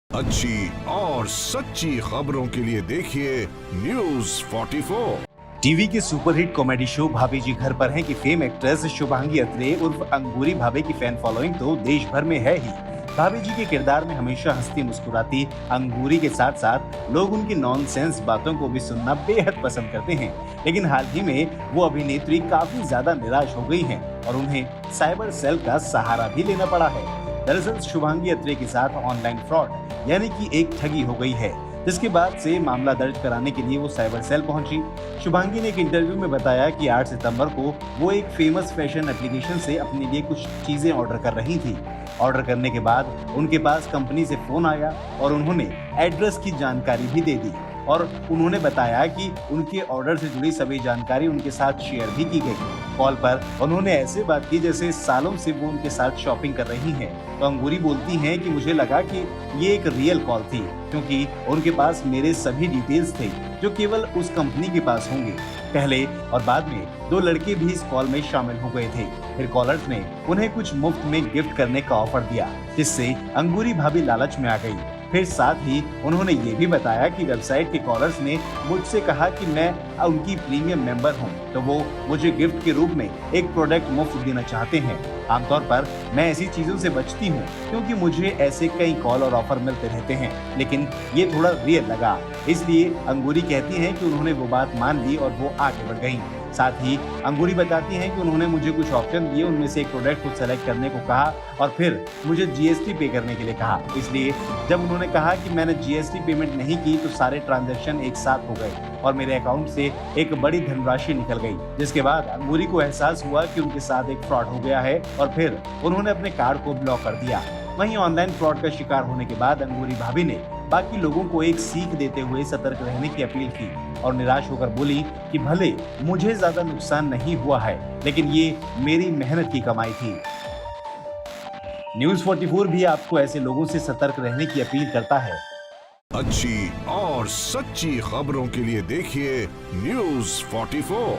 अच्छी और सच्ची खबरों के लिए देखिए न्यूज़ 44। टीवी के सुपरहिट कॉमेडी शो भाभी जी घर पर हैं की फेम एक्ट्रेस शुभांगी अत्रे उर्फ अंगूरी भाभी की फैन फॉलोइंग तो देश भर में है ही। भाभी जी के किरदार में हमेशा हंसती मुस्कुराती अंगूरी के साथ साथ लोग उनकी नॉनसेंस बातों को भी सुनना बेहद पसंद करते हैं। लेकिन हाल ही में वो अभिनेत्री काफी ज्यादा निराश हो गई हैं और उन्हें साइबर सेल का सहारा भी लेना पड़ा है। दरअसल शुभांगी अत्रे के साथ ऑनलाइन फ्रॉड यानी कि एक ठगी हो गई है, जिसके बाद से मामला दर्ज कराने के लिए वो साइबर सेल पहुंची। शुभांगी ने एक इंटरव्यू में बताया कि 8 सितंबर को वो एक फेमस फैशन एप्लीकेशन से अपने लिए कुछ चीजें ऑर्डर कर रही थी। ऑर्डर करने के बाद उनके पास कंपनी से फोन आया और उन्होंने एड्रेस की जानकारी भी दे दी और उन्होंने बताया कि उनके ऑर्डर से जुड़ी सभी जानकारी उनके साथ शेयर भी की गई। कॉल पर उन्होंने ऐसे बात की जैसे सालों से वो उनके साथ शॉपिंग कर रही हैं। तो अंगूरी बोलती हैं कि मुझे लगा कि ये एक रियल कॉल थी, क्योंकि उनके पास मेरे सभी डिटेल्स थे जो केवल उस कंपनी के पास होंगे। पहले और बाद में 2 लड़के भी इस कॉल में शामिल हो गए थे। फिर कॉलर्स ने उन्हें कुछ मुफ्त में गिफ्ट करने का ऑफर दिया, जिससे अंगूरी भाभी लालच में आ गई। फिर साथ ही उन्होंने ये भी बताया कि वेबसाइट के कॉलर्स ने मुझसे कहा कि मैं उनकी प्रीमियम मेंबर हूं, तो वो मुझे गिफ्ट के रूप में एक प्रोडक्ट मुफ्त देना चाहते हैं। आमतौर पर मैं ऐसी चीजों से बचती हूं, क्योंकि मुझे ऐसे कई कॉल और ऑफर मिलते रहते हैं, लेकिन ये थोड़ा रियल लगा। इसलिए अंगूरी कहती हैं कि उन्होंने वो बात मान ली और वो आगे बढ़ गईं। साथ ही अंगूरी बताती हैं कि उन्होंने मुझे कुछ ऑप्शन दिए, उनमें से एक प्रोडक्ट को सेलेक्ट करने को कहा और फिर मुझे जीएसटी पे करने के लिए कहा। इसलिए जब उन्होंने कहा कि मैंने जीएसटी पेमेंट नहीं की तो सारे ट्रांजैक्शन एक साथ हो गए और मेरे अकाउंट से एक बड़ी धनराशि निकल गई, जिसके बाद अंगूरी को एहसास हुआ कि उनके साथ एक फ्रॉड हो गया है और फिर उन्होंने अपने कार्ड को ब्लॉक कर दिया। वहीं ऑनलाइन फ्रॉड का शिकार होने के बाद अंगूरी भाभी ने बाकी लोगों को एक सीख देते हुए सतर्क रहने की अपील की और निराश होकर बोली कि भले मुझे ज्यादा नुकसान नहीं हुआ है, लेकिन ये मेरी मेहनत की कमाई थी। न्यूज़ 44 भी आपको ऐसे लोगों से सतर्क रहने की अपील करता है। अच्छी और सच्ची खबरों के लिए देखिए न्यूज़ 44।